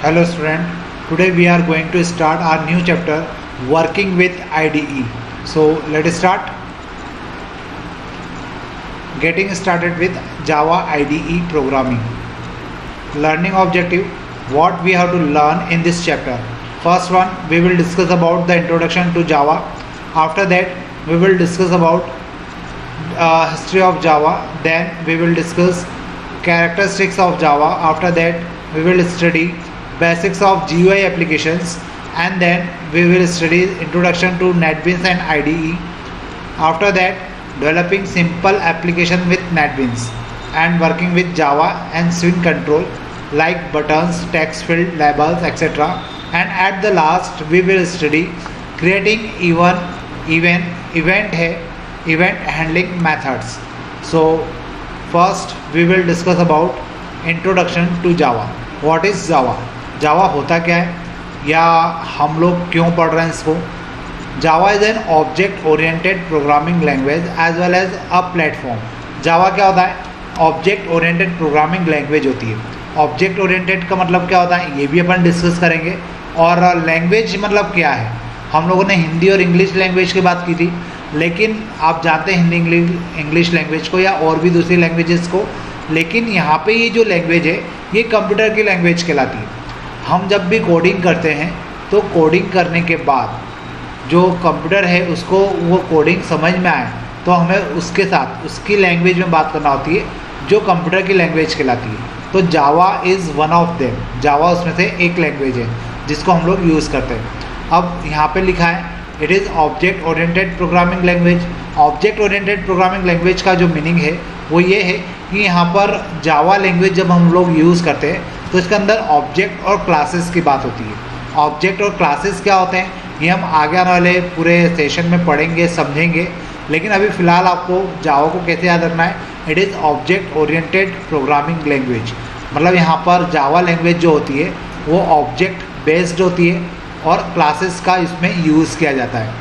Hello student, today we are going to start our new chapter working with IDE. So let us start. Getting started with Java IDE programming. Learning objective, what we have to learn in this chapter. First one, we will discuss about the introduction to Java. After that, we will discuss about history of Java. Then we will discuss characteristics of Java. After that, we will study basics of GUI applications, and then we will study introduction to NetBeans and IDE. After that, developing simple application with NetBeans and working with Java and swing control like buttons, text field, labels, etc. And at the last, we will study creating event handling methods. So first we will discuss about introduction to Java. What is Java? जावा होता क्या है या हम लोग क्यों पढ़ रहे हैं इसको. Java is an object oriented programming language as well as a platform. Java क्या होता है? ऑब्जेक्ट ओरिएंटेड प्रोग्रामिंग लैंग्वेज होती है. ऑब्जेक्ट ओरिएंटेड का मतलब क्या होता है ये भी अपन डिस्कस करेंगे. और लैंग्वेज मतलब क्या है, हम लोगों ने हिंदी और इंग्लिश लैंग्वेज की बात की थी, लेकिन आप जानते हैं हिंदी इंग्लिश लैंग्वेज को या और भी दूसरी लैंग्वेजेस को. लेकिन यहाँ पे ये जो लैंग्वेज है ये कंप्यूटर की लैंग्वेज कहलाती है. हम जब भी कोडिंग करते हैं तो कोडिंग करने के बाद जो कंप्यूटर है उसको वो कोडिंग समझ में आए तो हमें उसके साथ उसकी लैंग्वेज में बात करना होती है जो कंप्यूटर की लैंग्वेज कहलाती है. तो Java is one of them. Java उसमें से एक लैंग्वेज है जिसको हम लोग यूज़ करते हैं. अब यहाँ पे लिखा है it is object oriented programming language. Object oriented programming language का जो मीनिंग है वो ये है कि यहाँ पर जावा लैंग्वेज जब हम लोग यूज़ करते हैं तो इसके अंदर ऑब्जेक्ट और क्लासेस की बात होती है. ऑब्जेक्ट और क्लासेस क्या होते हैं ये हम आगे आने वाले पूरे सेशन में पढ़ेंगे, समझेंगे. लेकिन अभी फ़िलहाल आपको जावा को कैसे याद रखना है, it is object oriented programming language. मतलब यहाँ पर जावा लैंग्वेज जो होती है वो ऑब्जेक्ट बेस्ड होती है और क्लासेस का इसमें यूज़ किया जाता है.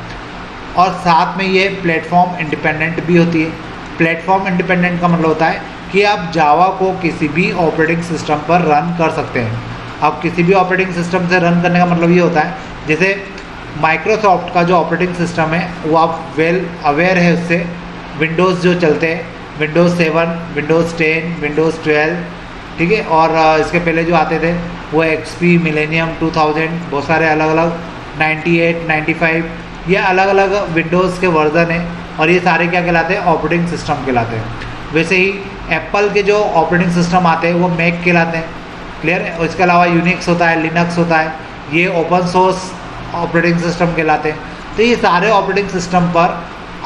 और साथ में ये प्लेटफॉर्म इंडिपेंडेंट भी होती है. प्लेटफॉर्म इंडिपेंडेंट का मतलब होता है कि आप जावा को किसी भी ऑपरेटिंग सिस्टम पर रन कर सकते हैं. आप किसी भी ऑपरेटिंग सिस्टम से रन करने का मतलब ये होता है जैसे माइक्रोसॉफ्ट का जो ऑपरेटिंग सिस्टम है वो आप वेल अवेयर है उससे. विंडोज़ जो चलते हैं विंडोज़ 7, विंडोज़ 10, विंडोज़ 12, ठीक है. और इसके पहले जो आते थे वो एक्सपी, मिलेनियम 2000, बहुत सारे अलग अलग 98, 95, ये अलग अलग विंडोज़ के वर्जन हैं और ये सारे क्या कहलाते हैं, ऑपरेटिंग सिस्टम कहलाते हैं. वैसे ही एप्पल के जो ऑपरेटिंग सिस्टम आते हैं वो मैक कहलाते हैं. क्लियर है. और इसके अलावा यूनिक्स होता है, लिनक्स होता है, ये ओपन सोर्स ऑपरेटिंग सिस्टम कहलाते हैं. तो ये सारे ऑपरेटिंग सिस्टम पर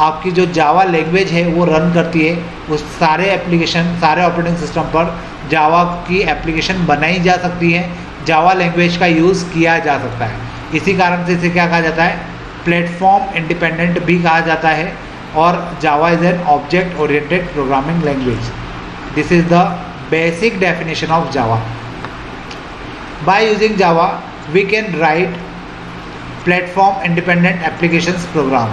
आपकी जो जावा लैंग्वेज है वो रन करती है. उस सारे ऑपरेटिंग सिस्टम पर जावा की एप्लीकेशन बनाई जा सकती है, जावा लैंग्वेज का यूज़ किया जा सकता है. इसी कारण से इसे क्या कहा जाता है, प्लेटफॉर्म इंडिपेंडेंट भी कहा जाता है. और Java is an object oriented programming language. This is the basic definition of Java. By using Java we can write platform independent applications program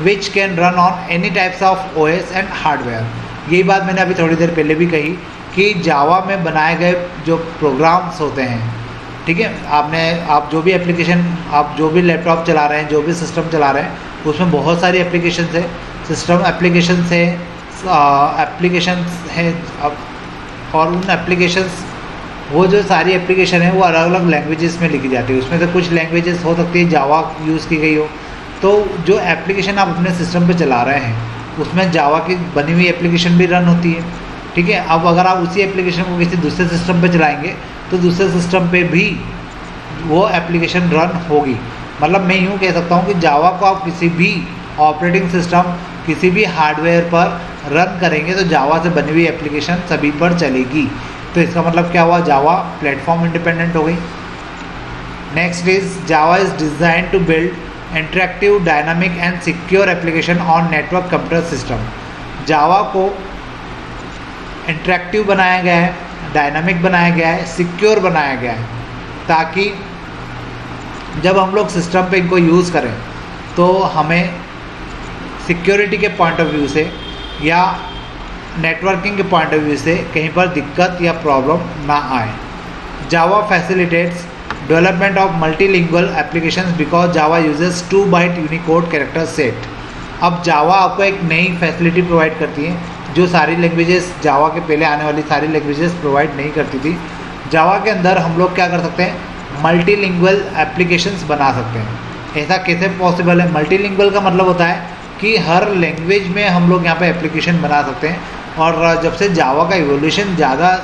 which can run on any types of OS and hardware. यही बात मैंने अभी थोड़ी देर पहले भी कही कि जावा में बनाए गए जो प्रोग्राम्स होते हैं, ठीक है, आप जो भी एप्लीकेशन, आप जो भी लैपटॉप चला रहे हैं, जो भी सिस्टम चला रहे हैं, उसमें बहुत सारी एप्लीकेशंस है, सिस्टम एप्लीकेशंस है. और उन एप्लीकेशंस वो जो सारी एप्लीकेशन है वो अलग अलग लैंग्वेजेस में लिखी जाती है. उसमें से कुछ लैंग्वेजेस हो सकती है जावा यूज़ की गई हो. तो जो एप्लीकेशन आप अपने सिस्टम पे चला रहे हैं उसमें जावा की बनी हुई एप्लीकेशन भी रन होती है, ठीक है. अब अगर आप उसी एप्लीकेशन को किसी दूसरे सिस्टम पे चलाएंगे तो दूसरे सिस्टम पे भी वो एप्लीकेशन रन होगी. मतलब मैं यूँ कह सकता हूँ कि जावा को आप किसी भी ऑपरेटिंग सिस्टम, किसी भी हार्डवेयर पर रन करेंगे तो जावा से बनी हुई एप्लीकेशन सभी पर चलेगी. तो इसका मतलब क्या हुआ, जावा प्लेटफॉर्म इंडिपेंडेंट हो गई. Next is Java is design to build interactive, dynamic and secure application on network computer system. Java को इंटरेक्टिव बनाया गया है, डायनामिक बनाया गया है, सिक्योर बनाया गया है ताकि जब हम लोग सिस्टम पे इनको यूज़ करें तो हमें सिक्योरिटी के पॉइंट ऑफ व्यू से या नेटवर्किंग के पॉइंट ऑफ व्यू से कहीं पर दिक्कत या प्रॉब्लम ना आए. Java facilitates development of multilingual applications because Java uses 2 byte Unicode character set. अब जावा आपको एक नई फैसिलिटी प्रोवाइड करती है जो सारी लैंग्वेजेस, जावा के पहले आने वाली सारी लैंग्वेजेस प्रोवाइड नहीं करती थी। जावा के अंदर हम लोग क्या कर सकते हैं, मल्टीलिंगुअल एप्लीकेशंस बना सकते हैं। ऐसा कैसे पॉसिबल है? मल्टीलिंगुअल का मतलब होता है कि हर लैंग्वेज में हम लोग यहाँ पे एप्लीकेशन बना सकते हैं। और जब से जावा का इवोल्यूशन ज़्यादा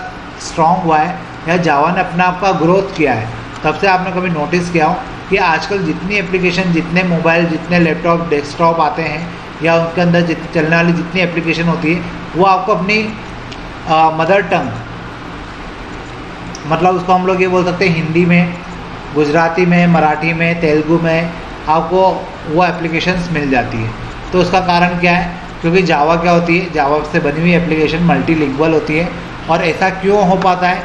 स्ट्रॉन्ग हुआ है या जावा ने अपना आपका ग्रोथ किया है, तब से आपने कभी नोटिस किया हो कि आजकल जितनी एप्लीकेशन, जितने मोबाइल, जितने लैपटॉप, डेस्कटॉप आते हैं या उनके अंदर चलने वाली जितनी एप्लीकेशन होती है वो आपको अपनी मदर टंग, मतलब उसको हम लोग ये बोल सकते हैं हिंदी में, गुजराती में, मराठी में, तेलुगु में आपको वो एप्लीकेशंस मिल जाती है। तो उसका कारण क्या है? क्योंकि जावा क्या होती है, जावा से बनी हुई एप्लीकेशन मल्टीलिंगुअल होती है। और ऐसा क्यों हो पाता है?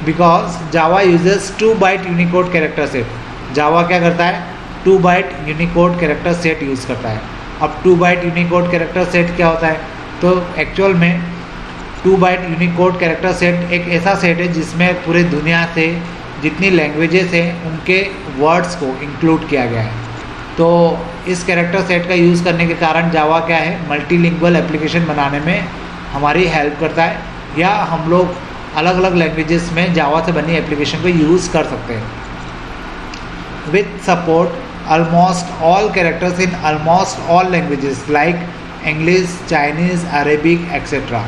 Because Java uses 2 byte Unicode character set. Java क्या करता है? 2 byte Unicode character set use करता है। अब 2 बाइट यूनिकोड कैरेक्टर सेट क्या होता है? तो एक्चुअल में 2 बाइट यूनिकोड कैरेक्टर सेट एक ऐसा सेट है जिसमें पूरे दुनिया से जितनी लैंग्वेजेस हैं उनके वर्ड्स को इंक्लूड किया गया है। तो इस कैरेक्टर सेट का यूज़ करने के कारण जावा क्या है, मल्टीलिंगुअल एप्लीकेशन बनाने में हमारी हेल्प करता है, या हम लोग अलग अलग लैंग्वेजेस में जावा से बनी एप्लीकेशन को यूज़ कर सकते हैं। With support almost all characters in almost all languages like English, Chinese, Arabic etcetera.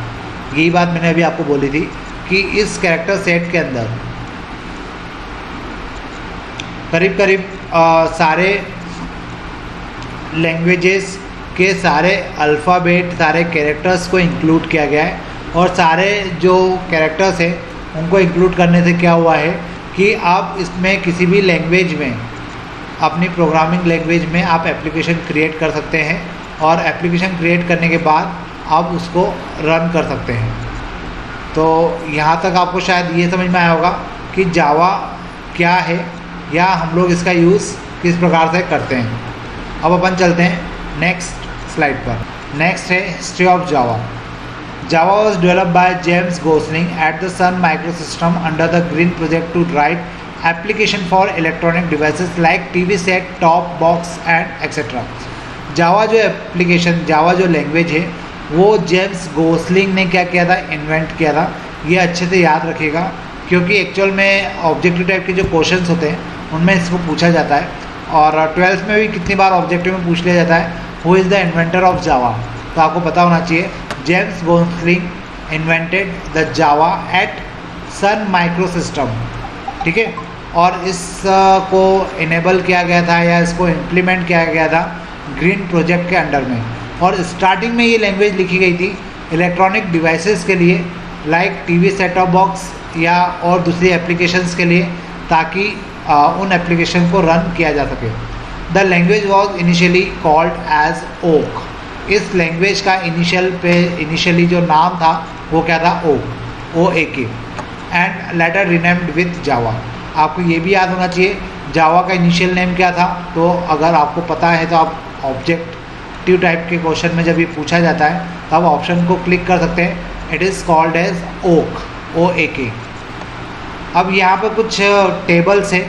यही बात मैंने अभी आपको बोली थी कि इस कैरेक्टर सेट के अंदर करीब करीब सारे लैंग्वेजेस के सारे अल्फ़ाबेट, सारे कैरेक्टर्स को इंक्लूड किया गया है। और सारे जो कैरेक्टर्स हैं उनको इंक्लूड करने से क्या हुआ है कि आप इसमें किसी भी लैंग्वेज में, अपनी प्रोग्रामिंग लैंग्वेज में आप एप्लीकेशन क्रिएट कर सकते हैं, और एप्लीकेशन क्रिएट करने के बाद आप उसको रन कर सकते हैं। तो यहाँ तक आपको शायद ये समझ में आया होगा कि जावा क्या है या हम लोग इसका यूज़ किस प्रकार से करते हैं। अब अपन चलते हैं नेक्स्ट स्लाइड पर। नेक्स्ट है history of Java. Java was developed by James Gosling at the Sun Microsystem under the Green Project to write application for electronic devices like TV set, top box and etcetera. Java जो application, जावा जो language है वो James Gosling ने क्या किया था, invent किया था। ये अच्छे से याद रखिएगा क्योंकि एक्चुअल में ऑब्जेक्टिव टाइप के जो क्वेश्चंस होते हैं उनमें इसको पूछा जाता है, और 12th में भी कितनी बार ऑब्जेक्टिव में पूछ लिया जाता है who is the inventor of Java. तो आपको पता होना चाहिए James Gosling invented the Java at Sun Microsystem, ठीक है। और इसको इनेबल किया गया था या इसको इम्प्लीमेंट किया गया था ग्रीन प्रोजेक्ट के अंडर में। और स्टार्टिंग में ये लैंग्वेज लिखी गई थी इलेक्ट्रॉनिक डिवाइसेस के लिए, like TV set top box या और दूसरी एप्लीकेशंस के लिए, ताकि उन एप्लीकेशन को रन किया जा सके। The language was initially called as Oak. इस लैंग्वेज का इनिशियली जो नाम था वो क्या था, Oak, OAK, and later renamed with Java. आपको ये भी याद होना चाहिए जावा का इनिशियल नेम क्या था। तो अगर आपको पता है तो आप ऑब्जेक्टिव टाइप के क्वेश्चन में जब ये पूछा जाता है तो आप ऑप्शन को क्लिक कर सकते हैं, it is called as Oak, OAK। अब यहाँ पर कुछ टेबल्स हैं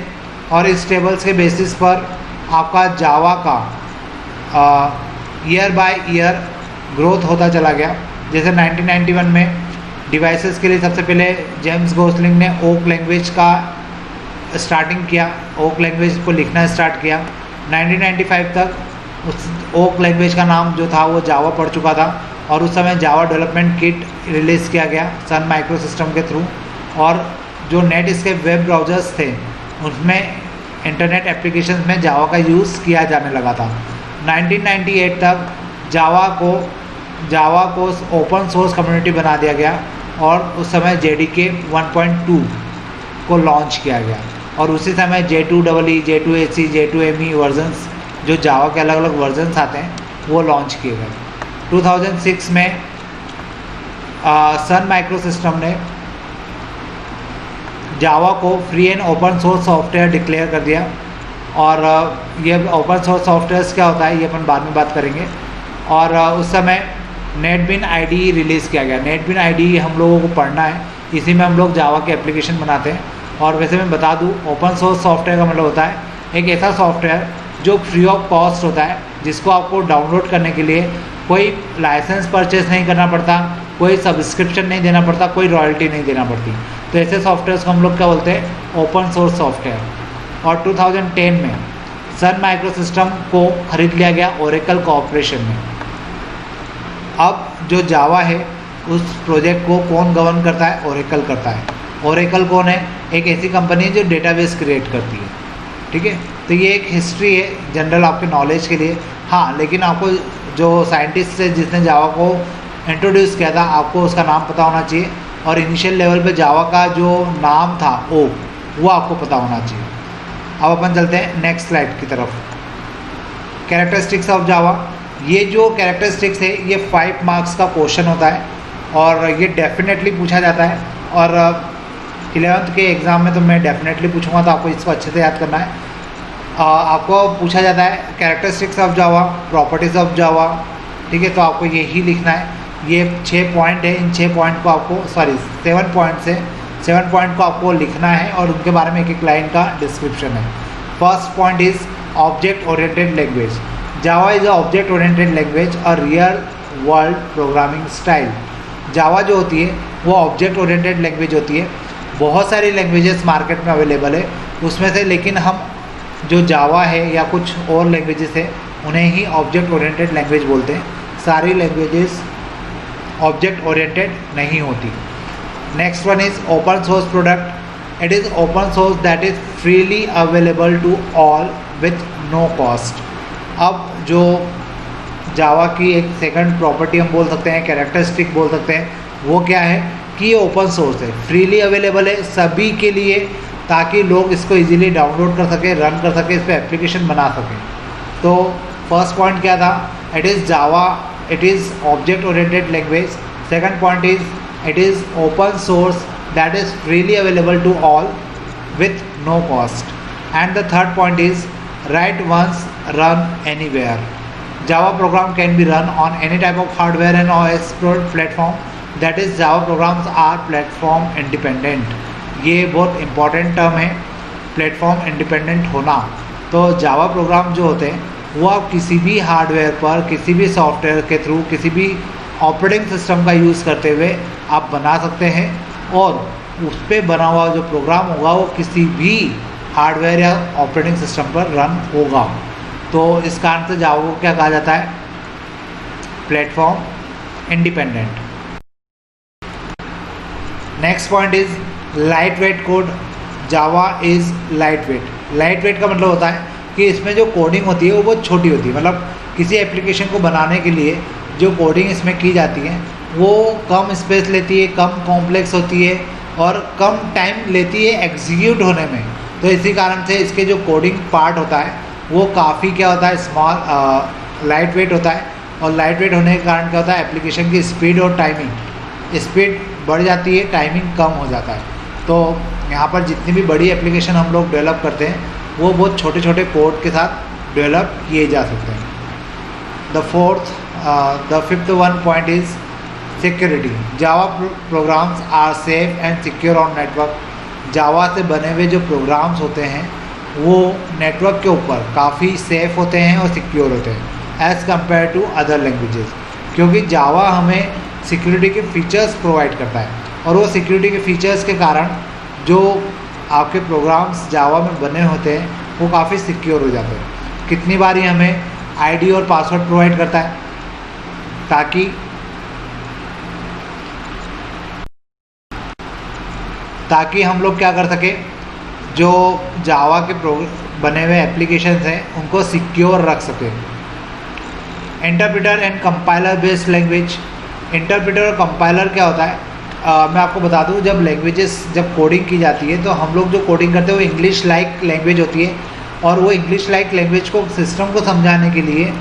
और इस टेबल्स के बेसिस पर आपका जावा का ईयर बाय ईयर ग्रोथ होता चला गया। जैसे 1991 में डिवाइसेस के लिए सबसे पहले जेम्स गोसलिंग ने ओक लैंग्वेज का स्टार्टिंग किया, ओक लैंग्वेज को लिखना स्टार्ट किया। 1995 तक उस ओक लैंग्वेज का नाम जो था वो जावा पड़ चुका था, और उस समय जावा डेवलपमेंट किट रिलीज़ किया गया सन माइक्रोसिस्टम के थ्रू। और जो नेट इसके वेब ब्राउज़र्स थे उसमें इंटरनेट एप्लीकेशंस में जावा का यूज़ किया जाने लगा था। 1998 तक जावा को ओपन सोर्स कम्युनिटी बना दिया गया, और उस समय JDK 1.2 को लॉन्च किया गया। और उसी समय J2EE, J2SE, J2ME वर्जन्स, जो जावा के अलग अलग वर्जन्स आते हैं, वो लॉन्च किए गए। 2006 में सन माइक्रोसिस्टम ने जावा को free and open source software declare कर दिया। और ये ओपन सोर्स सॉफ्टवेयर क्या होता है ये अपन बाद में बात करेंगे। और उस समय नेटबिन IDE रिलीज़ किया गया। नेटबिन IDE हम लोगों को पढ़ना है, इसी में हम लोग जावा के एप्लीकेशन बनाते हैं। और वैसे मैं बता दूँ, ओपन सोर्स सॉफ्टवेयर का मतलब होता है एक ऐसा सॉफ्टवेयर जो फ्री ऑफ कॉस्ट होता है, जिसको आपको डाउनलोड करने के लिए कोई लाइसेंस परचेस नहीं करना पड़ता, कोई सब्सक्रिप्शन नहीं देना पड़ता, कोई रॉयल्टी नहीं देना पड़ती। तो ऐसे सॉफ्टवेयर को हम लोग क्या बोलते हैं, ओपन सोर्स सॉफ्टवेयर। और 2010 में सन माइक्रोसिस्टम को खरीद लिया गया ओरेकल कॉर्पोरेशन में। अब जो जावा है उस प्रोजेक्ट को कौन गवर्न करता है, ओरेकल करता है। ओरेकल कौन है, एक ऐसी कंपनी है जो डेटाबेस क्रिएट करती है, ठीक है। तो ये एक हिस्ट्री है जनरल आपके नॉलेज के लिए। हाँ, लेकिन आपको जो साइंटिस्ट है जिसने जावा को इंट्रोड्यूस किया था, आपको उसका नाम पता होना चाहिए, और इनिशियल लेवल पे जावा का जो नाम था वो आपको पता होना चाहिए। अब अपन चलते हैं नेक्स्ट स्लाइड की तरफ। Characteristics of Java. ये जो कैरेक्टरिस्टिक्स है ये 5 मार्क्स का क्वेश्चन होता है और ये डेफिनेटली पूछा जाता है, और 11th के एग्ज़ाम में तो मैं डेफिनेटली पूछूंगा, तो आपको इसको अच्छे से याद करना है। आपको पूछा जाता है characteristics of Java, properties of Java, ठीक है। तो आपको यही लिखना है। ये 6 पॉइंट है, इन 6 पॉइंट को आपको 7 पॉइंट से 7 पॉइंट को आपको लिखना है, और उनके बारे में एक एक लाइन का डिस्क्रिप्शन है। First point is object oriented language. Java is a object oriented language, a real world programming style. Java जो होती है वो ऑब्जेक्ट ओरिएंटेड लैंग्वेज होती है। बहुत सारी लैंग्वेजेस मार्केट में अवेलेबल है उसमें से, लेकिन हम जो जावा है या कुछ और लैंग्वेजेस है उन्हें ही ऑब्जेक्ट ओरिएंटेड लैंग्वेज बोलते हैं। सारी लैंग्वेजेस ऑब्जेक्ट ओरिएंटेड नहीं होती। Next one is open source product. It is open source that is freely available to all with no cost. अब जो जावा की एक सेकंड प्रॉपर्टी हम बोल सकते हैं, कैरेक्टरिस्टिक बोल सकते हैं, वो क्या है कि ये ओपन सोर्स है, फ्रीली अवेलेबल है सभी के लिए, ताकि लोग इसको इजीली डाउनलोड कर सकें, रन कर सकें, इस पर एप्लीकेशन बना सकें। तो फर्स्ट पॉइंट क्या था, it is Java, it is object oriented language. Second point is it is open source that is freely available to all with no cost. And the third point is write once run anywhere. Java program can be run on any type of hardware and OS platform. That is, Java programs are platform independent. ये बहुत important term है, platform independent होना। तो Java program जो होते हैं वो आप किसी भी हार्डवेयर पर, किसी भी सॉफ्टवेयर के थ्रू, किसी भी ऑपरेटिंग सिस्टम का यूज़ करते हुए आप बना सकते हैं, और उस पर बना हुआ जो प्रोग्राम होगा वो किसी भी हार्डवेयर या ऑपरेटिंग सिस्टम पर रन होगा। तो इस कारण से जावा को क्या कहा जाता है, platform independent. Next point is light weight code. Java is light weight. Light weight का मतलब होता है कि इसमें जो कोडिंग होती है वो बहुत छोटी होती है, मतलब किसी एप्लीकेशन को बनाने के लिए जो कोडिंग इसमें की जाती है वो कम स्पेस लेती है, कम कॉम्प्लेक्स होती है, और कम टाइम लेती है एग्जीक्यूट होने में। तो इसी कारण से इसके जो कोडिंग पार्ट होता है वो काफ़ी क्या होता है, स्मॉल, लाइट वेट होता है। और लाइट वेट होने के कारण क्या होता है, एप्लीकेशन की स्पीड और टाइमिंग, स्पीड बढ़ जाती है, टाइमिंग कम हो जाता है। तो यहाँ पर जितनी भी बड़ी एप्लीकेशन हम लोग डेवलप करते हैं वो बहुत छोटे छोटे कोड के साथ डेवलप किए जा सकते हैं। The fifth one point is security. Java programs are safe and secure on network. Java से बने हुए जो प्रोग्राम्स होते हैं वो नेटवर्क के ऊपर काफ़ी सेफ होते हैं और सिक्योर होते हैं as compare to other languages, क्योंकि जावा हमें सिक्योरिटी के फीचर्स प्रोवाइड करता है, और वो सिक्योरिटी के फीचर्स के कारण जो आपके प्रोग्राम्स जावा में बने होते हैं वो काफ़ी सिक्योर हो जाते हैं। कितनी बार ये हमें आईडी और पासवर्ड प्रोवाइड करता है ताकि हम लोग क्या कर सके, जो जावा के बने हुए एप्लीकेशंस हैं उनको सिक्योर रख सके। Interpreter and compiler based language. Interpreter और कंपाइलर क्या होता है, मैं आपको बता दूं, जब कोडिंग की जाती है तो हम लोग जो कोडिंग करते हैं वो इंग्लिश लाइक लैंग्वेज होती है, और वो इंग्लिश लाइक लैंग्वेज को सिस्टम को समझाने के लिए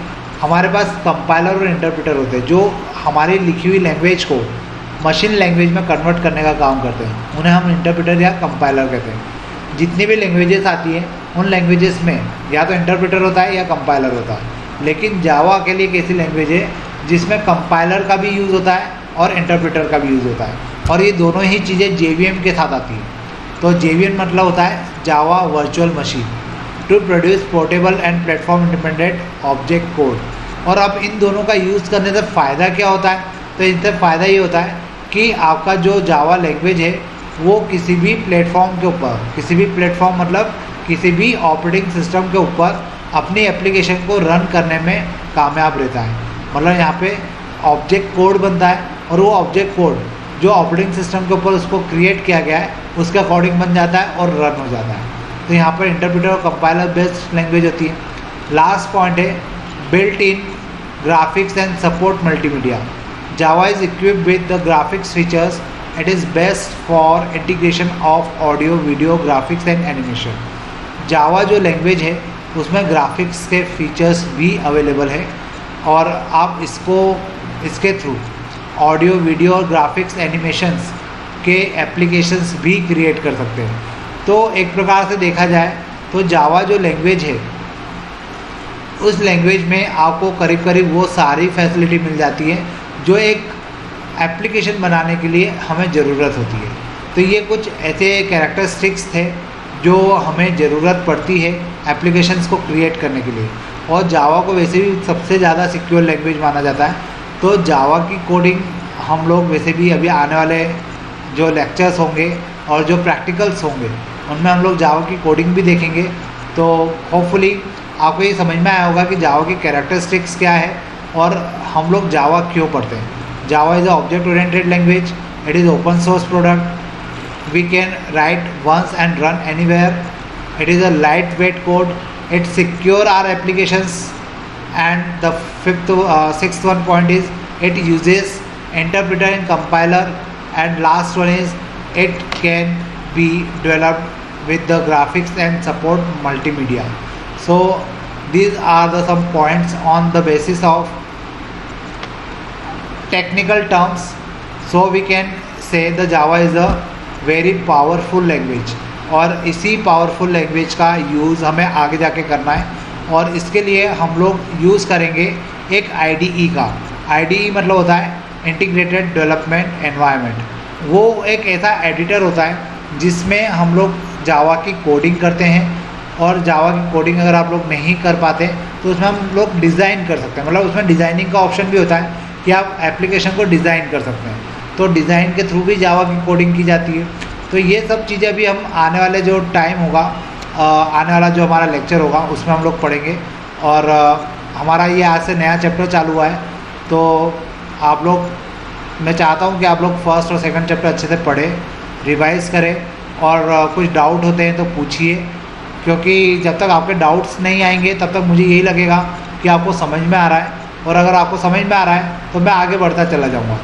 हमारे पास कंपाइलर और इंटरप्रेटर होते हैं, जो हमारी लिखी हुई लैंग्वेज को मशीन लैंग्वेज में कन्वर्ट करने का काम करते हैं। उन्हें हम इंटरप्रेटर या कंपाइलर कहते हैं। जितनी भी लैंग्वेजेस आती हैं उन लैंग्वेजेस में या तो इंटरप्रेटर होता है या कंपाइलर होता है, लेकिन जावा के लिए एक ऐसी लैंग्वेज है जिसमें कंपाइलर का भी यूज़ होता है और इंटरप्रेटर का भी यूज़ होता है, और ये दोनों ही चीज़ें JVM के साथ आती हैं। तो JVM मतलब होता है Java virtual machine to produce portable and platform independent object code. और अब इन दोनों का यूज़ करने से फ़ायदा क्या होता है? तो इनसे फ़ायदा ये होता है कि आपका जो जावा लैंग्वेज है वो किसी भी प्लेटफॉर्म के ऊपर, किसी भी प्लेटफॉर्म मतलब किसी भी ऑपरेटिंग सिस्टम के ऊपर अपनी एप्लीकेशन को रन करने में कामयाब रहता है। मतलब यहाँ पे ऑब्जेक्ट कोड बनता है और वो ऑब्जेक्ट कोड जो ऑपरेटिंग सिस्टम के ऊपर उसको क्रिएट किया गया है उसके अकॉर्डिंग बन जाता है और रन हो जाता है। तो यहाँ पर इंटरप्रेटर और कंपाइलर बेस्ड लैंग्वेज होती है। लास्ट पॉइंट है built in graphics and support multimedia. Java is equipped with the graphics features. It is best for integration of audio, video, graphics and animation. Java जो language है उसमें graphics के features भी available है और आप इसके थ्रू ऑडियो, वीडियो और ग्राफिक्स एनिमेशंस के एप्लीकेशंस भी क्रिएट कर सकते हैं। तो एक प्रकार से देखा जाए तो जावा जो लैंग्वेज है उस लैंग्वेज में आपको करीब करीब वो सारी फैसिलिटी मिल जाती है जो एक एप्लीकेशन बनाने के लिए हमें ज़रूरत होती है। तो ये कुछ ऐसे कैरेक्टरिस्टिक्स थे जो हमें ज़रूरत पड़ती है एप्लीकेशंस को क्रिएट करने के लिए। और जावा को वैसे भी सबसे ज़्यादा सिक्योर लैंग्वेज माना जाता है। तो जावा की कोडिंग हम लोग वैसे भी अभी आने वाले जो लेक्चर्स होंगे और जो प्रैक्टिकल्स होंगे उनमें हम लोग जावा की कोडिंग भी देखेंगे। तो होपफुली आपको ये समझ में आया होगा कि जावा की कैरेक्टरिस्टिक्स क्या है और हम लोग जावा क्यों पढ़ते हैं। Java is a object oriented language. It is open source product. We can write once and run anywhere. It is a lightweight code. It secure our applications. And the sixth one point is it uses interpreter and compiler, and last one is it can be developed with the graphics and support multimedia. So these are the some points on the basis of technical terms. So we can say the Java is a very powerful language और इसी powerful language का use हमें आगे जाके करना है। और इसके लिए हम लोग यूज़ करेंगे एक IDE का। IDE मतलब होता है इंटीग्रेटेड डेवलपमेंट एनवायरनमेंट। वो एक ऐसा एडिटर होता है जिसमें हम लोग जावा की कोडिंग करते हैं। और जावा की कोडिंग अगर आप लोग नहीं कर पाते तो उसमें हम लोग डिज़ाइन कर सकते हैं। मतलब उसमें डिज़ाइनिंग का ऑप्शन भी होता है कि आप एप्लीकेशन को डिज़ाइन कर सकते हैं। तो डिज़ाइन के थ्रू भी जावा की कोडिंग की जाती है। तो ये सब चीज़ें भी हम आने वाले जो टाइम होगा, आने वाला जो हमारा लेक्चर होगा उसमें हम लोग पढ़ेंगे। और हमारा ये आज से नया चैप्टर चालू हुआ है। तो आप लोग, मैं चाहता हूँ कि आप लोग फर्स्ट और सेकंड चैप्टर अच्छे से पढ़ें, रिवाइज़ करें और कुछ डाउट होते हैं तो पूछिए, क्योंकि जब तक आपके डाउट्स नहीं आएंगे तब तक मुझे यही लगेगा कि आपको समझ में आ रहा है। और अगर आपको समझ में आ रहा है तो मैं आगे बढ़ता चला जाऊँगा।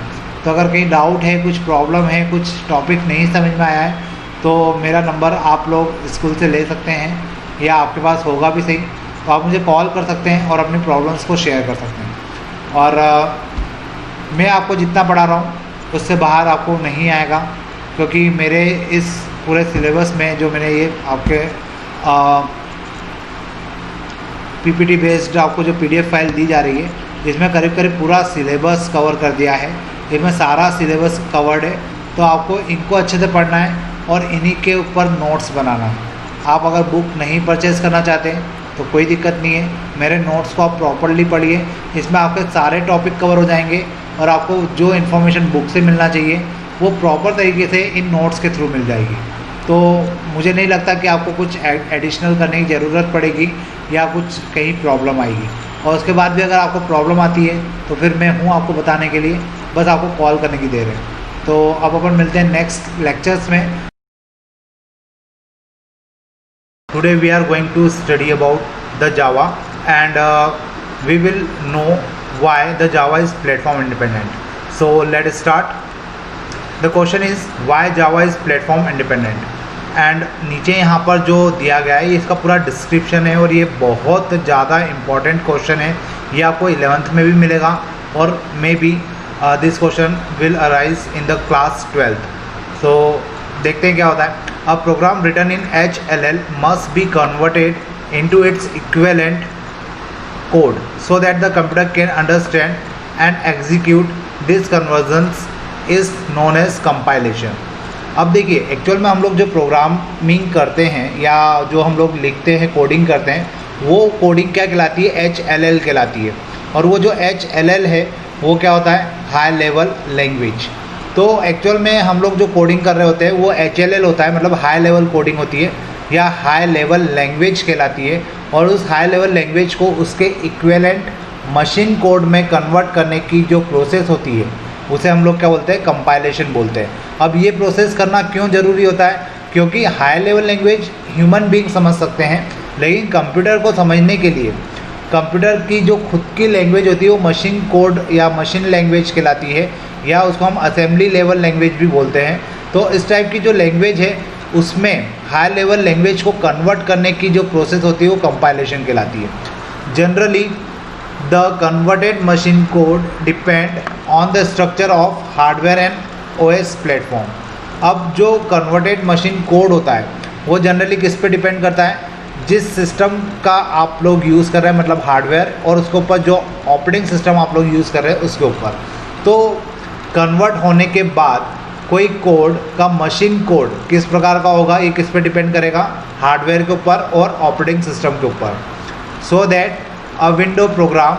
तो अगर कहीं डाउट है, कुछ प्रॉब्लम है, कुछ टॉपिक नहीं समझ में आया है तो मेरा नंबर आप लोग स्कूल से ले सकते हैं या आपके पास होगा भी सही, तो आप मुझे कॉल कर सकते हैं और अपनी प्रॉब्लम्स को शेयर कर सकते हैं। और मैं आपको जितना पढ़ा रहा हूँ उससे बाहर आपको नहीं आएगा, क्योंकि मेरे इस पूरे सिलेबस में जो मैंने ये आपके PPT बेस्ड आपको जो PDF फाइल दी जा रही है इसमें करीब करीब पूरा सिलेबस कवर कर दिया है। इनमें सारा सिलेबस कवर्ड है। तो आपको इनको अच्छे से पढ़ना है और इन्हीं के ऊपर नोट्स बनाना है। आप अगर बुक नहीं परचेज़ करना चाहते हैं तो कोई दिक्कत नहीं है, मेरे नोट्स को आप प्रॉपर्ली पढ़िए। इसमें आपके सारे टॉपिक कवर हो जाएंगे और आपको जो इन्फॉर्मेशन बुक से मिलना चाहिए वो प्रॉपर तरीके से इन नोट्स के थ्रू मिल जाएगी। तो मुझे नहीं लगता कि आपको कुछ एडिशनल करने की ज़रूरत पड़ेगी या कुछ कहीं प्रॉब्लम आएगी। और उसके बाद भी अगर आपको प्रॉब्लम आती है तो फिर मैं हूँ आपको बताने के लिए, बस आपको कॉल करने की देर है। तो अब अपन मिलते हैं नेक्स्ट लेक्चर्स में। Today we are going to study about the Java and we will know why the Java is platform independent. So let's start. The question is why Java is platform independent. And नीचे यहाँ पर जो दिया गया है इसका पूरा description है और ये बहुत ज़्यादा इम्पॉर्टेंट क्वेश्चन है। ये आपको 11th में भी मिलेगा और may be this question will arise in the class 12th. So देखते हैं क्या होता है। A program written in HLL must be converted into its equivalent code so that the computer can understand and execute these conversions is known as compilation. अब देखिए actual में हम लोग जो प्रोग्रामिंग करते हैं या जो हम लोग लिखते हैं कोडिंग करते हैं, वो कोडिंग क्या कहलाती है, HLL कहलाती है। और वो जो HLL है वो क्या होता है, हाई लेवल लैंग्वेज। तो एक्चुअल में हम लोग जो कोडिंग कर रहे होते हैं वो HLL होता है, मतलब हाई लेवल कोडिंग होती है या हाई लेवल लैंग्वेज कहलाती है। और उस हाई लेवल लैंग्वेज को उसके इक्विवेलेंट मशीन कोड में कन्वर्ट करने की जो प्रोसेस होती है उसे हम लोग क्या बोलते हैं, कंपाइलेशन बोलते हैं। अब ये प्रोसेस करना क्यों ज़रूरी होता है, क्योंकि high level language human being समझ सकते हैं, लेकिन कंप्यूटर को समझने के लिए कंप्यूटर की जो खुद की लैंग्वेज होती है वो मशीन कोड या मशीन लैंग्वेज कहलाती है, या उसको हम असेंबली लेवल लैंग्वेज भी बोलते हैं। तो इस टाइप की जो लैंग्वेज है उसमें हाई लेवल लैंग्वेज को कन्वर्ट करने की जो प्रोसेस होती है वो कंपाइलेशन कहलाती है। Generally the converted machine code depend on the structure of hardware and OS platform. अब जो कन्वर्टेड मशीन कोड होता है वो जनरली किस पे डिपेंड करता है, जिस सिस्टम का आप लोग यूज़ कर रहे हैं, मतलब हार्डवेयर, और उसके ऊपर जो ऑपरेटिंग सिस्टम आप लोग यूज़ कर रहे हैं उसके ऊपर। तो कन्वर्ट होने के बाद कोई कोड का मशीन कोड किस प्रकार का होगा, ये किस पे डिपेंड करेगा, हार्डवेयर के ऊपर और ऑपरेटिंग सिस्टम के ऊपर। So that a window program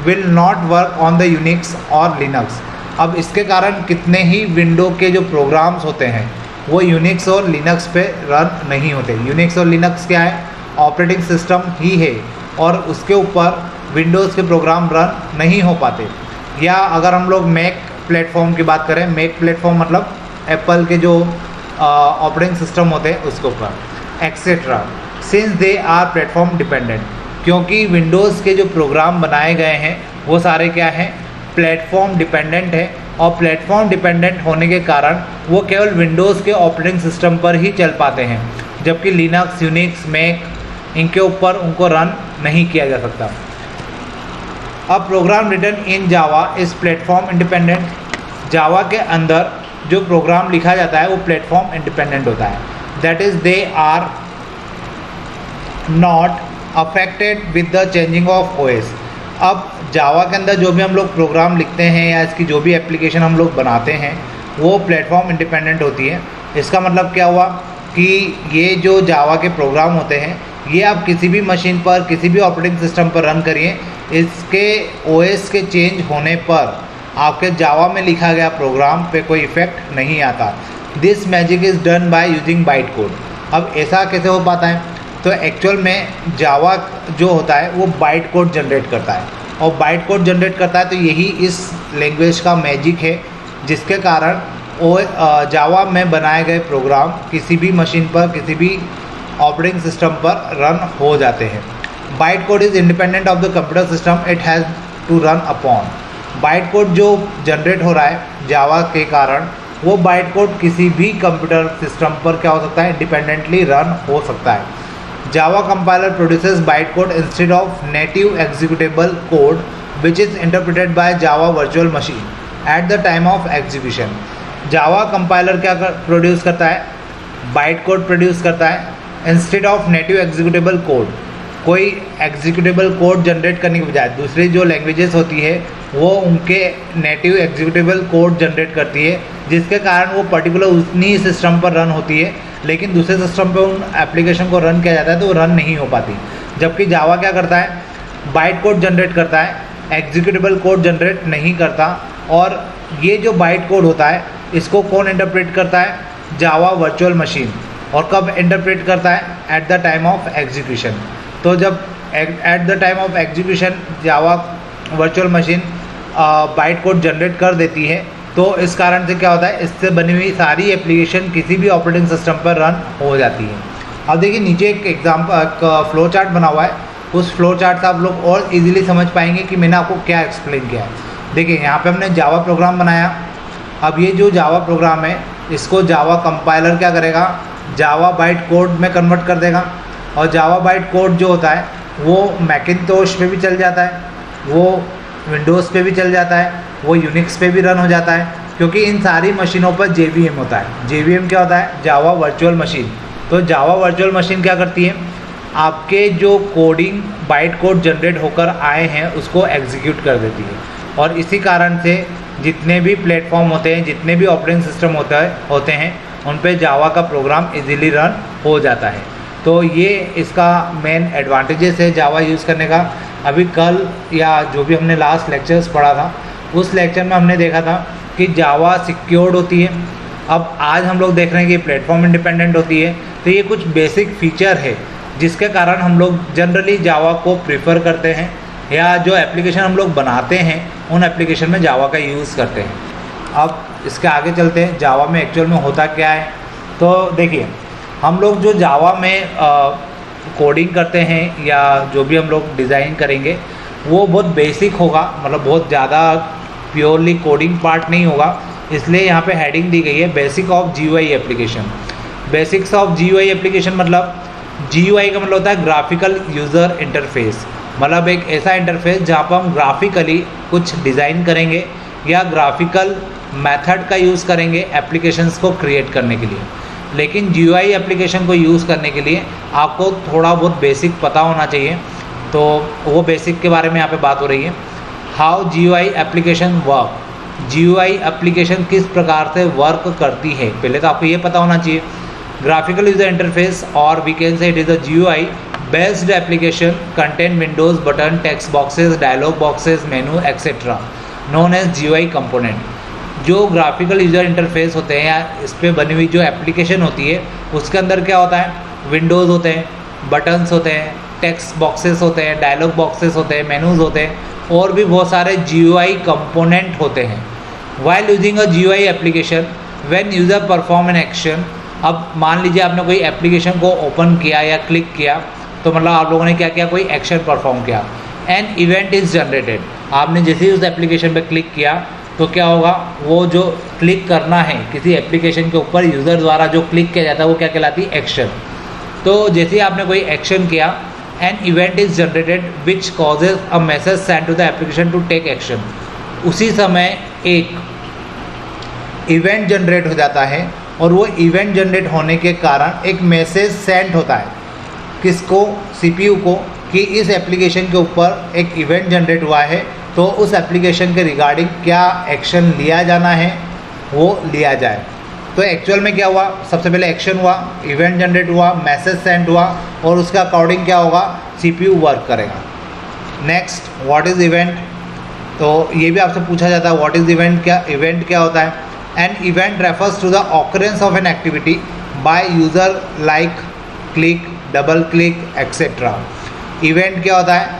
will not work on the Unix और लिनक्स। अब इसके कारण कितने ही विंडो के जो प्रोग्राम्स होते हैं वो यूनिक्स और लिनक्स पे रन नहीं होते। यूनिक्स और लिनक्स क्या है, ऑपरेटिंग सिस्टम ही है, और उसके ऊपर विंडोज़ के प्रोग्राम रन नहीं हो पाते। या अगर हम लोग मैक प्लेटफॉर्म की बात करें, मैक प्लेटफॉर्म मतलब एप्पल के जो ऑपरेटिंग सिस्टम होते हैं उसके ऊपर etcetera, since they are platform dependent, क्योंकि विंडोज़ के जो प्रोग्राम बनाए गए हैं वो सारे क्या हैं, प्लेटफॉर्म डिपेंडेंट है। और प्लेटफॉर्म डिपेंडेंट होने के कारण वो केवल विंडोज़ के ऑपरेटिंग सिस्टम पर ही चल पाते हैं, जबकि लिनक्स, यूनिक्स, मैक, इनके ऊपर उनको रन नहीं किया जा सकता। अब program written in Java is platform independent. Java के अंदर जो प्रोग्राम लिखा जाता है वो प्लेटफॉर्म इंडिपेंडेंट होता है, that is they are not affected with the changing of OS। अब जावा के अंदर जो भी हम लोग प्रोग्राम लिखते हैं या इसकी जो भी एप्लीकेशन हम लोग बनाते हैं वो प्लेटफॉर्म इंडिपेंडेंट होती है। इसका मतलब क्या हुआ कि ये जो जावा के प्रोग्राम होते हैं ये आप किसी भी मशीन पर, किसी भी ऑपरेटिंग सिस्टम पर रन करिए, इसके OS के चेंज होने पर आपके जावा में लिखा गया प्रोग्राम पे कोई इफ़ेक्ट नहीं आता। This magic is done by using byte code. अब ऐसा कैसे हो पाता है, तो एक्चुअल में जावा जो होता है वो बाइट कोड जनरेट करता है, और बाइट कोड जनरेट करता है तो यही इस लैंग्वेज का मैजिक है, जिसके कारण जावा में बनाए गए प्रोग्राम किसी भी मशीन पर, किसी भी ऑपरेटिंग सिस्टम पर रन हो जाते हैं। Byte code is independent of the computer system it has to run upon. Byte code जो जनरेट हो रहा है जावा के कारण, वो बाइट कोड किसी भी कंप्यूटर सिस्टम पर क्या हो सकता है, इंडिपेंडेंटली रन हो सकता है। Java compiler produces bytecode instead of native executable code which is interpreted by Java virtual machine at the time of execution। Java compiler क्या प्रोड्यूस करता है, बाइट कोड प्रोड्यूस करता है instead of native executable code. कोई executable code generate करने के बजाय दूसरी जो लैंग्वेजेस होती है वो उनके नेटिव एग्जीक्यूटेबल कोड जनरेट करती है, जिसके कारण वो पर्टिकुलर उतनी सिस्टम पर रन होती है, लेकिन दूसरे सिस्टम पे उन एप्लीकेशन को रन किया जाता है तो वो रन नहीं हो पाती। जबकि जावा क्या करता है, बाइट कोड जनरेट करता है, एग्जीक्यूटेबल कोड जनरेट नहीं करता। और ये जो बाइट कोड होता है इसको कौन इंटरप्रेट करता है, जावा वर्चुअल मशीन। और कब इंटरप्रेट करता है, at the time of execution. तो जब at the time of execution Java virtual machine byte code generate कर देती है, तो इस कारण से क्या होता है, इससे बनी हुई सारी एप्लीकेशन किसी भी ऑपरेटिंग सिस्टम पर रन हो जाती है। अब देखिए नीचे एक फ्लो चार्ट बना हुआ है, उस फ्लो चार्ट से आप लोग और इजीली समझ पाएंगे कि मैंने आपको क्या एक्सप्लेन किया है। देखिए यहाँ पे हमने जावा प्रोग्राम बनाया। अब ये जो जावा प्रोग्राम है इसको जावा कंपाइलर क्या करेगा, जावा बाइट कोड में कन्वर्ट कर देगा। और जावा बाइट कोड जो होता है वो मैकिन्टोश पे भी चल जाता है, वो विंडोज़ पे भी चल जाता है, वो यूनिक्स पे भी रन हो जाता है, क्योंकि इन सारी मशीनों पर JVM होता है। JVM क्या होता है, जावा वर्चुअल मशीन। तो जावा वर्चुअल मशीन क्या करती है, आपके जो कोडिंग बाइट कोड जनरेट होकर आए हैं उसको एग्जीक्यूट कर देती है। और इसी कारण से जितने भी प्लेटफॉर्म होते हैं, जितने भी ऑपरेटिंग सिस्टम होते हैं उन पे जावा का प्रोग्राम इजीली रन हो जाता है। तो ये इसका मेन एडवांटेजेस है जावा यूज़ करने का। अभी कल या जो भी हमने लास्ट लेक्चर्स पढ़ा था उस लेक्चर में हमने देखा था कि जावा सिक्योर्ड होती है। अब आज हम लोग देख रहे हैं कि प्लेटफॉर्म इंडिपेंडेंट होती है। तो ये कुछ बेसिक फीचर है जिसके कारण हम लोग जनरली जावा को प्रीफर करते हैं, या जो एप्लीकेशन हम लोग बनाते हैं उन एप्लीकेशन में जावा का यूज़ करते हैं। अब इसके आगे चलते हैं, जावा में एक्चुअल में होता क्या है। तो देखिए, हम लोग जो जावा में कोडिंग करते हैं या जो भी हम लोग डिज़ाइन करेंगे वो बहुत बेसिक होगा, मतलब बहुत ज़्यादा प्योरली कोडिंग पार्ट नहीं होगा। इसलिए यहाँ पे हेडिंग दी गई है basic of GUI application. Basics of GUI application मतलब जीयूआई का मतलब होता है ग्राफिकल यूज़र इंटरफेस, मतलब एक ऐसा इंटरफेस जहाँ पर हम ग्राफिकली कुछ डिज़ाइन करेंगे या ग्राफिकल मेथड का यूज़ करेंगे एप्लीकेशंस को क्रिएट करने के लिए। लेकिन जीयूआई एप्लीकेशन को यूज़ करने के लिए आपको थोड़ा बहुत बेसिक पता होना चाहिए। तो वो बेसिक के बारे में यहाँ पे बात हो रही है। How GUI application work, GUI application किस प्रकार से वर्क करती है, पहले तो आपको ये पता होना चाहिए। ग्राफिकल यूज़र इंटरफेस और we can say it is a GUI based application contain windows, button, text boxes, dialog boxes, menu etcetera known as GUI component. जो ग्राफिकल यूज़र इंटरफेस होते हैं या इस पर बनी हुई जो एप्लीकेशन होती है उसके अंदर क्या होता है, विंडोज़ होते हैं, बटन्स होते हैं, टेक्स्ट बॉक्सेस होते हैं, डायलॉग बॉक्सेस होते हैं, मेनूज़ होते हैं और भी बहुत सारे जीयूआई कंपोनेंट होते हैं। While using a GUI application when user perform an action. अब मान लीजिए आपने कोई एप्लीकेशन को ओपन किया या क्लिक किया, तो मतलब आप लोगों ने क्या किया, कोई एक्शन परफॉर्म किया। एन इवेंट इज़ जनरेटेड, आपने जैसे ही उस एप्लीकेशन पर क्लिक किया तो क्या होगा, वो जो क्लिक करना है किसी एप्लीकेशन के ऊपर यूज़र द्वारा जो क्लिक किया जाता है वो क्या कहलाती है, एक्शन। तो जैसे ही आपने कोई एक्शन किया, an event is generated which causes a message send to the application to take action. उसी समय एक इवेंट जनरेट हो जाता है और वो इवेंट जनरेट होने के कारण एक मैसेज सेंड होता है किसको, सीपीयू को, कि इस एप्लीकेशन के ऊपर एक इवेंट जनरेट हुआ है तो उस एप्लीकेशन के रिगार्डिंग क्या एक्शन लिया जाना है वो लिया जाए। तो एक्चुअल में क्या हुआ, सबसे पहले एक्शन हुआ, इवेंट जनरेट हुआ, मैसेज सेंड हुआ और उसका अकॉर्डिंग क्या होगा, सीपीयू वर्क करेगा। नेक्स्ट, व्हाट इज़ इवेंट, तो ये भी आपसे पूछा जाता है व्हाट इज़ इवेंट, क्या इवेंट क्या होता है। An event refers to the occurrence of an activity by user like click, double click etcetera. Event क्या होता है,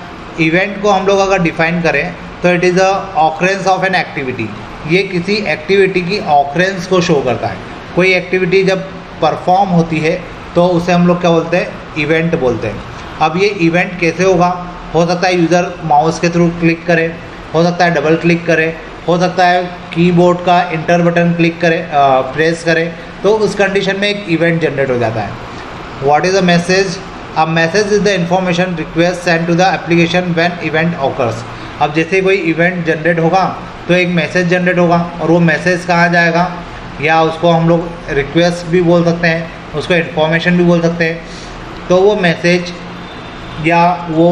इवेंट को हम लोग अगर डिफाइन करें तो it is a occurrence of an activity, ये किसी एक्टिविटी की ऑकरेंस को शो करता है। कोई एक्टिविटी जब परफॉर्म होती है तो उसे हम लोग क्या बोलते हैं, इवेंट बोलते हैं। अब ये इवेंट कैसे होगा, हो सकता है यूज़र माउस के थ्रू क्लिक करे, हो सकता है डबल क्लिक करे, हो सकता है कीबोर्ड का इंटर बटन क्लिक करे, प्रेस करे, तो उस कंडीशन में एक इवेंट जनरेट हो जाता है। What is a message, a message is the information request send to the application when event occurs. अब जैसे कोई इवेंट जनरेट होगा तो एक मैसेज जनरेट होगा और वो मैसेज कहाँ जाएगा, या उसको हम लोग रिक्वेस्ट भी बोल सकते हैं, उसको इन्फॉर्मेशन भी बोल सकते हैं। तो वो मैसेज या वो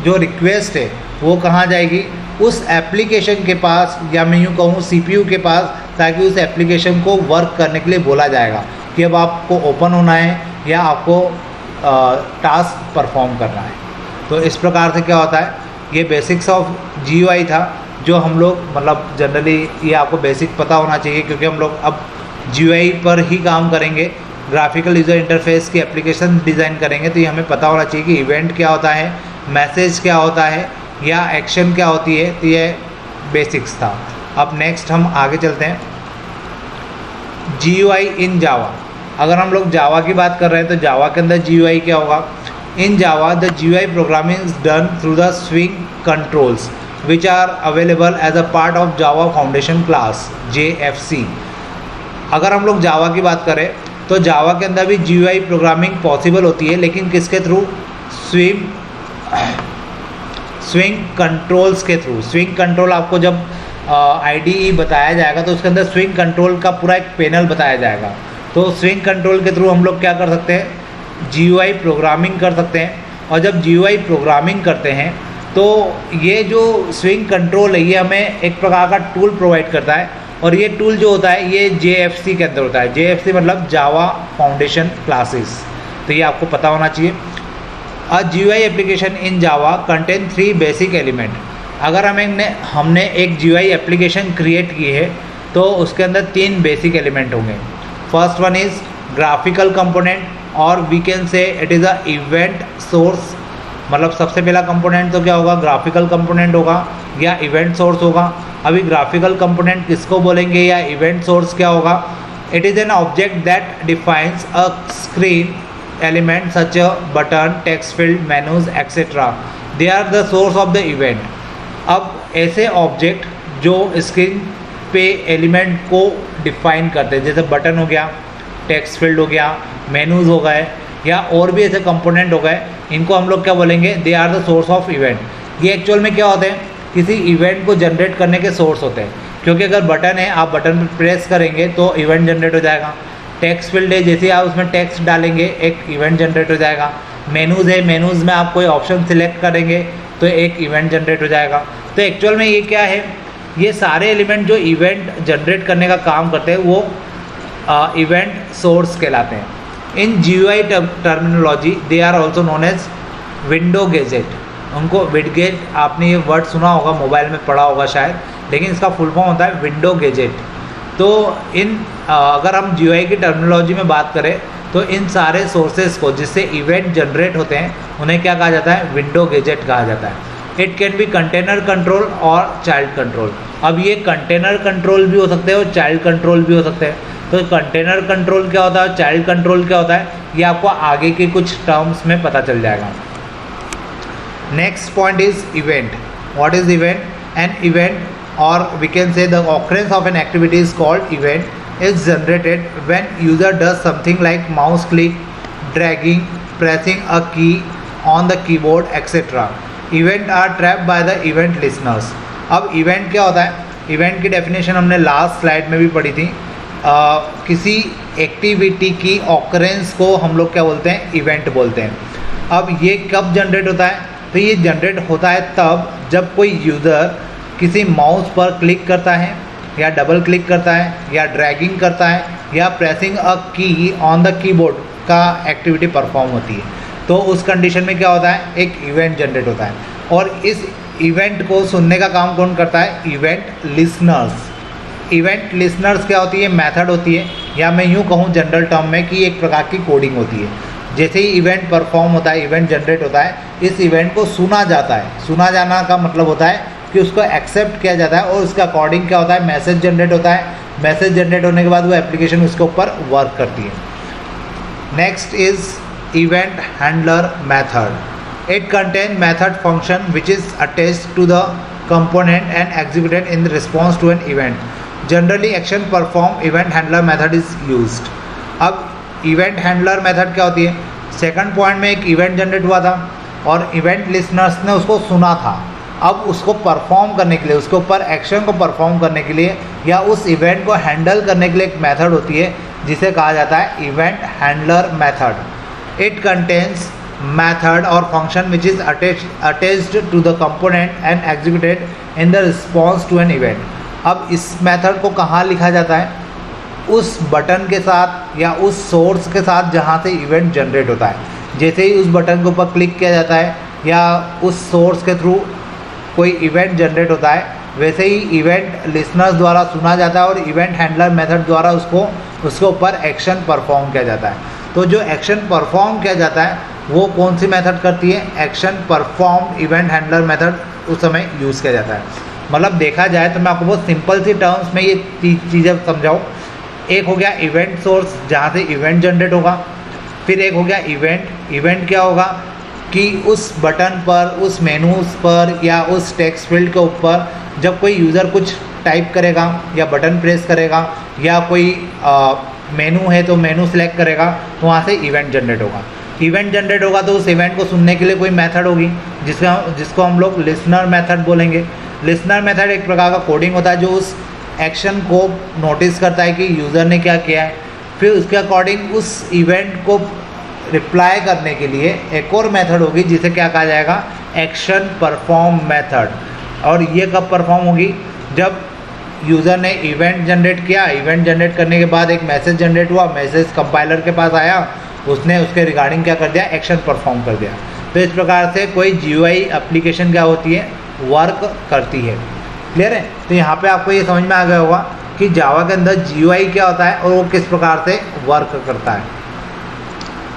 जो रिक्वेस्ट है वो कहाँ जाएगी, उस एप्लीकेशन के पास, या मैं यूँ कहूँ सीपीयू के पास, ताकि उस एप्लीकेशन को वर्क करने के लिए बोला जाएगा कि अब आपको ओपन होना है या आपको टास्क परफॉर्म करना है। तो इस प्रकार से क्या होता है, ये बेसिक्स ऑफ जीयूआई था जो हम लोग मतलब जनरली ये आपको बेसिक पता होना चाहिए, क्योंकि हम लोग अब जीयूआई पर ही काम करेंगे, ग्राफिकल यूज़र इंटरफेस की एप्लीकेशन डिज़ाइन करेंगे। तो ये हमें पता होना चाहिए कि इवेंट क्या होता है, मैसेज क्या होता है या एक्शन क्या होती है। तो ये बेसिक्स था। अब नेक्स्ट हम आगे चलते हैं, जीयूआई इन जावा। अगर हम लोग जावा की बात कर रहे हैं तो जावा के अंदर जीयूआई क्या होगा, in Java the GUI programming is done through the Swing controls which are available as a part of Java Foundation Class JFC। अगर हम लोग जावा की बात करें तो जावा के अंदर भी जीयूआई प्रोग्रामिंग पॉसिबल होती है, लेकिन किसके थ्रू, स्विंग कंट्रोल्स के थ्रू। स्विंग कंट्रोल आपको जब IDE बताया जाएगा तो उसके अंदर स्विंग कंट्रोल का पूरा एक पैनल बताया जाएगा। तो स्विंग कंट्रोल के थ्रू हम लोग क्या कर सकते हैं, जीयूआई प्रोग्रामिंग कर सकते हैं। और जब जीयूआई प्रोग्रामिंग करते हैं तो ये जो स्विंग कंट्रोल है ये हमें एक प्रकार का टूल प्रोवाइड करता है, और ये टूल जो होता है ये JFC के अंदर होता है। JFC मतलब जावा फाउंडेशन क्लासेस, तो ये आपको पता होना चाहिए। अ GUI application in Java contain 3 basic element. अगर हमने एक GUI एप्लीकेशन क्रिएट की है तो उसके अंदर 3 बेसिक एलिमेंट होंगे। First one is graphical component, और we can say it is a event source. मतलब सबसे पहला कंपोनेंट तो क्या होगा, ग्राफिकल कंपोनेंट होगा या इवेंट सोर्स होगा। अभी ग्राफिकल कंपोनेंट किसको बोलेंगे या इवेंट सोर्स क्या होगा? It is an object that defines a screen element such a button, text field, menus etcetera, they are the source of the event. अब ऐसे ऑब्जेक्ट जो स्क्रीन पे एलिमेंट को डिफाइन करते हैं, जैसे बटन हो गया, टेक्स्ट फील्ड हो गया, मेनूज हो गए, या और भी ऐसे कंपोनेंट हो गए, इनको हम लोग क्या बोलेंगे? They are the source of event. ये एक्चुअल में क्या होते हैं? किसी इवेंट को जनरेट करने के सोर्स होते हैं, क्योंकि अगर बटन है, आप बटन पर प्रेस करेंगे तो इवेंट जनरेट हो जाएगा। टेक्स्ट फील्ड है, जैसे आप उसमें टेक्स्ट डालेंगे एक इवेंट जनरेट हो जाएगा। मेनूज़ है, मेनूज़ में आप कोई ऑप्शन सिलेक्ट करेंगे तो एक इवेंट जनरेट हो जाएगा। तो एक्चुअल में ये क्या है? ये सारे एलिमेंट जो इवेंट जनरेट करने का काम करते हैं वो इवेंट सोर्स कहलाते हैं। In GUI terminology they are also known as window gadget. उनको विडगेट, आपने ये वर्ड सुना होगा, मोबाइल में पढ़ा होगा शायद, लेकिन इसका फुल फॉर्म होता है विंडो गैजेट। तो अगर हम GUI की टर्मिनोलॉजी में बात करें तो इन सारे सोर्सेज को जिससे इवेंट जनरेट होते हैं उन्हें क्या कहा जाता है? विंडो गैजेट कहा जाता है। It can be container control और चाइल्ड कंट्रोल। अब ये कंटेनर कंट्रोल भी हो सकते हैं और चाइल्ड कंट्रोल भी हो सकते हैं। तो कंटेनर कंट्रोल क्या होता है, चाइल्ड कंट्रोल क्या होता है, ये आपको आगे के कुछ टर्म्स में पता चल जाएगा। Next point is event. What is event? An event, और we can say the occurrence of an activity is called event, is generated when user does something like mouse click, dragging, pressing a key on the keyboard, etc. Event are trapped by the event listeners. अब event क्या होता है? event की definition हमने last slide में भी पढ़ी थी। किसी एक्टिविटी की ऑकरेंस को हम लोग क्या बोलते हैं? इवेंट बोलते हैं। अब ये कब जनरेट होता है? तो ये जनरेट होता है तब जब कोई यूज़र किसी माउस पर क्लिक करता है, या डबल क्लिक करता है, या ड्रैगिंग करता है, या प्रेसिंग अ की ऑन द कीबोर्ड का एक्टिविटी परफॉर्म होती है। तो उस कंडीशन में क्या होता है? एक इवेंट जनरेट होता है। और इस इवेंट को सुनने का काम कौन करता है? Event listeners. इवेंट लिसनर्स क्या होती है? मेथड होती है, या मैं यूँ कहूँ जनरल टर्म में कि एक प्रकार की कोडिंग होती है। जैसे ही इवेंट परफॉर्म होता है, इवेंट जनरेट होता है, इस इवेंट को सुना जाता है। सुना जाना का मतलब होता है कि उसको एक्सेप्ट किया जाता है, और उसका अकॉर्डिंग क्या होता है? मैसेज जनरेट होता है। मैसेज जनरेट होने के बाद वो एप्लीकेशन उसके ऊपर वर्क करती है। Next is event handler method. It contain method function which is attached to the component and executed in response to an event. Generally action perform event handler method is used. अब event handler method क्या होती है? Second point में एक event generate हुआ था और event listeners ने उसको सुना था। अब उसको परफॉर्म करने के लिए, उसके ऊपर एक्शन को परफॉर्म करने के लिए, या उस इवेंट को हैंडल करने के लिए एक मेथड होती है जिसे कहा जाता है event handler method. It contains method और function which is attached to the component and executed in the response to an event. अब इस मेथड को कहाँ लिखा जाता है? उस बटन के साथ या उस सोर्स के साथ जहाँ से इवेंट जनरेट होता है। जैसे ही उस बटन के ऊपर क्लिक किया जाता है या उस सोर्स के थ्रू कोई इवेंट जनरेट होता है, वैसे ही इवेंट लिसनर्स द्वारा सुना जाता है और इवेंट हैंडलर मेथड द्वारा उसके ऊपर एक्शन परफॉर्म किया जाता है। तो जो एक्शन परफॉर्म किया जाता है वो कौन सी मेथड करती है? Action perform event handler method उस समय यूज़ किया जाता है। मतलब देखा जाए तो मैं आपको बहुत सिंपल सी टर्म्स में ये चीज़ें समझाऊँ। एक हो गया इवेंट सोर्स जहाँ से इवेंट जनरेट होगा, फिर एक हो गया इवेंट। इवेंट क्या होगा कि उस बटन पर, उस मेनूज पर या उस टेक्स्ट फील्ड के ऊपर जब कोई यूज़र कुछ टाइप करेगा या बटन प्रेस करेगा या कोई मेनू है तो मेनू सेलेक्ट करेगा तो वहाँ से इवेंट जनरेट होगा। इवेंट जनरेट होगा तो उस इवेंट को सुनने के लिए कोई मेथड होगी जिसको हम लोग लिसनर मेथड बोलेंगे। लिसनर मेथड एक प्रकार का कोडिंग होता है जो उस एक्शन को नोटिस करता है कि यूज़र ने क्या किया है, फिर उसके अकॉर्डिंग उस इवेंट को रिप्लाई करने के लिए एक और मेथड होगी जिसे क्या कहा जाएगा? Action perform method. और ये कब परफॉर्म होगी? जब यूज़र ने इवेंट जनरेट किया, इवेंट जनरेट करने के बाद एक मैसेज जनरेट हुआ, मैसेज कंपाइलर के पास आया, उसने उसके रिगार्डिंग क्या कर दिया? एक्शन परफॉर्म कर दिया। तो इस प्रकार से कोई GUI एप्लीकेशन क्या होती है? वर्क करती है। क्लियर है? तो यहाँ पे आपको ये समझ में आ गया होगा कि जावा के अंदर GUI क्या होता है और वो किस प्रकार से वर्क करता है।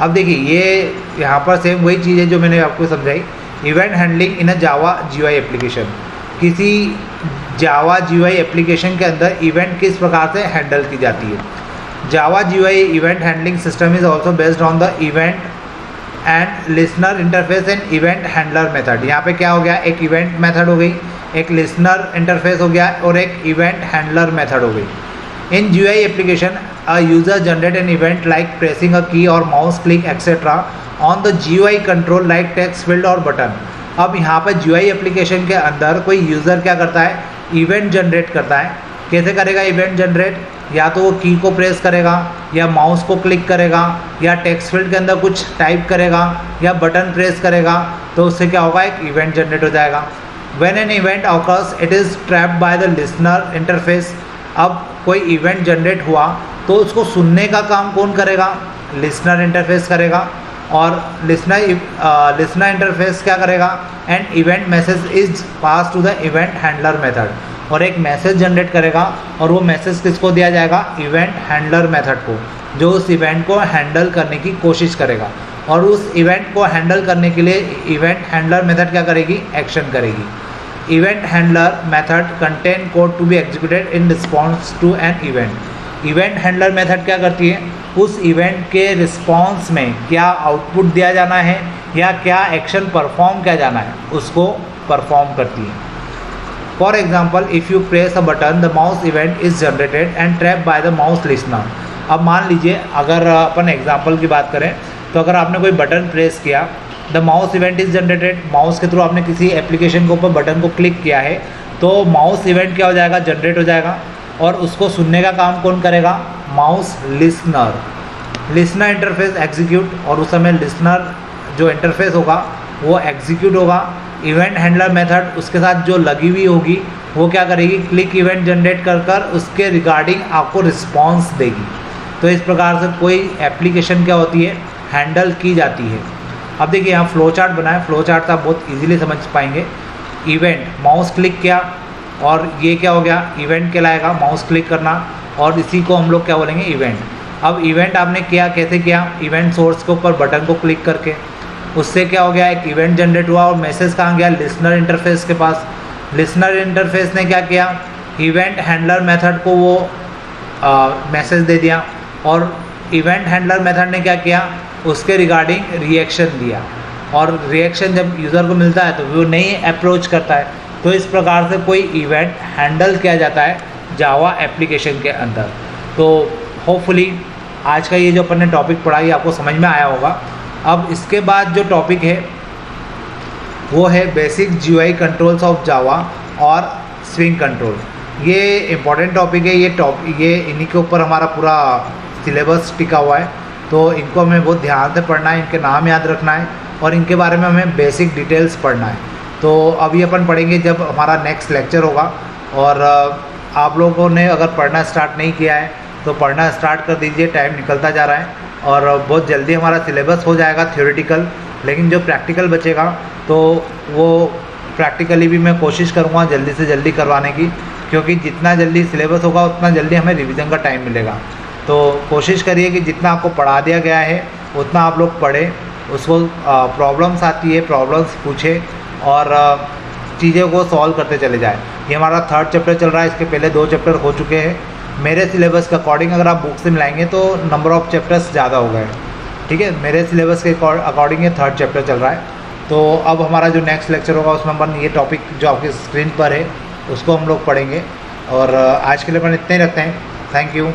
अब देखिए ये यहाँ पर सेम वही चीज़ है जो मैंने आपको समझाई। Event handling in a Java GUI application. किसी जावा GUI एप्लीकेशन के अंदर इवेंट किस प्रकार से हैंडल की जाती है। जावा GUI event handling system is also based on the event and listener interface and event handler method. यहाँ पे क्या हो गया? एक इवेंट मेथड हो गई, एक लिसनर इंटरफेस हो गया और एक इवेंट हैंडलर मेथड हो गई। इन GUI application a user generate an event like pressing a key or mouse click etc on the GUI control like text field और button। अब यहाँ पर GUI एप्लीकेशन के अंदर कोई यूज़र क्या करता है? इवेंट जनरेट करता है। कैसे करेगा इवेंट जनरेट? या तो वो की को प्रेस करेगा, या माउस को क्लिक करेगा, या टेक्स्ट फील्ड के अंदर कुछ टाइप करेगा, या बटन प्रेस करेगा, तो उससे क्या होगा? एक इवेंट जनरेट हो जाएगा। When an event occurs, it is trapped by the listener interface। अब कोई इवेंट जनरेट हुआ तो उसको सुनने का काम कौन करेगा? लिसनर इंटरफेस करेगा। और लिसनर इंटरफेस क्या करेगा? And event message is pass to the event handler method. और एक मैसेज जनरेट करेगा और वो मैसेज किसको दिया जाएगा? इवेंट हैंडलर मेथड को, जो उस इवेंट को हैंडल करने की कोशिश करेगा। और उस इवेंट को हैंडल करने के लिए इवेंट हैंडलर मेथड क्या करेगी? एक्शन करेगी। Event handler method contain code to be executed in response to an event. Event handler method क्या करती है? उस इवेंट के रिस्पॉन्स में क्या आउटपुट दिया जाना है या क्या एक्शन परफॉर्म किया जाना है, उसको परफॉर्म करती है। For example, if you press a button the mouse event is generated and trap by the mouse listener. अब मान लीजिए अगर अपन एग्जाम्पल की बात करें तो अगर आपने कोई बटन प्रेस किया, the mouse event is generated, mouse के थ्रू आपने किसी एप्लीकेशन के ऊपर बटन को क्लिक किया है तो माउस इवेंट क्या हो जाएगा? जनरेट हो जाएगा। और उसको सुनने का काम कौन करेगा? Mouse listener. Listener interface execute, और उस समय लिसनर जो इंटरफेस होगा वो एग्जीक्यूट होगा। इवेंट हैंडलर मेथड उसके साथ जो लगी हुई होगी वो क्या करेगी? क्लिक इवेंट जनरेट कर उसके रिगार्डिंग आपको रिस्पॉन्स देगी। तो इस प्रकार से कोई एप्लीकेशन क्या होती है? हैंडल की जाती है। अब देखिए यहाँ फ्लो चार्ट बनाए, फ्लो चार्ट आप बहुत इजीली समझ पाएंगे। इवेंट, माउस क्लिक किया और ये क्या हो गया? इवेंट कहलाएगा, माउस क्लिक करना, और इसी को हम लोग क्या बोलेंगे? इवेंट। अब इवेंट आपने किया, कैसे किया? इवेंट सोर्स के ऊपर बटन को क्लिक करके, उससे क्या हो गया? एक इवेंट जनरेट हुआ और मैसेज कहाँ गया? लिसनर इंटरफेस के पास। लिसनर इंटरफेस ने क्या किया? इवेंट हैंडलर मेथड को वो मैसेज दे दिया, और इवेंट हैंडलर मेथड ने क्या किया? उसके रिगार्डिंग रिएक्शन दिया, और रिएक्शन जब यूज़र को मिलता है तो वो नहीं अप्रोच करता है। तो इस प्रकार से कोई इवेंट हैंडल किया जाता है जावा एप्लीकेशन के अंदर। तो होपफुली आज का ये जो अपन ने टॉपिक पढ़ा ये आपको समझ में आया होगा। अब इसके बाद जो टॉपिक है वो है basic GUI controls of Java और स्विंग कंट्रोल। ये इम्पॉर्टेंट टॉपिक है। ये इन्हीं के ऊपर हमारा पूरा सिलेबस टिका हुआ है, तो इनको हमें बहुत ध्यान से पढ़ना है, इनके नाम याद रखना है और इनके बारे में हमें बेसिक डिटेल्स पढ़ना है। तो अभी अपन पढ़ेंगे जब हमारा नेक्स्ट लेक्चर होगा। और आप लोगों ने अगर पढ़ना स्टार्ट नहीं किया है तो पढ़ना स्टार्ट कर दीजिए, टाइम निकलता जा रहा है और बहुत जल्दी हमारा सिलेबस हो जाएगा थ्योरेटिकल। लेकिन जो प्रैक्टिकल बचेगा तो वो प्रैक्टिकली भी मैं कोशिश करूँगा जल्दी से जल्दी करवाने की, क्योंकि जितना जल्दी सिलेबस होगा उतना जल्दी हमें रिवीजन का टाइम मिलेगा। तो कोशिश करिए कि जितना आपको पढ़ा दिया गया है उतना आप लोग पढ़ें, उसको प्रॉब्लम्स आती है प्रॉब्लम्स पूछें और चीज़ों को सॉल्व करते चले जाए। ये हमारा 3rd चैप्टर चल रहा है, इसके पहले 2 चैप्टर हो चुके हैं। मेरे सिलेबस के अकॉर्डिंग अगर आप बुक से मिलाएंगे तो नंबर ऑफ़ चैप्टर्स ज़्यादा हो गए, ठीक है। मेरे सिलेबस के अकॉर्डिंग ये 3rd चैप्टर चल रहा है। तो अब हमारा जो नेक्स्ट लेक्चर होगा उसमें अपन ये टॉपिक जो आपकी स्क्रीन पर है उसको हम लोग पढ़ेंगे। और आज के लिए अपन इतने ही रखते हैं। Thank you.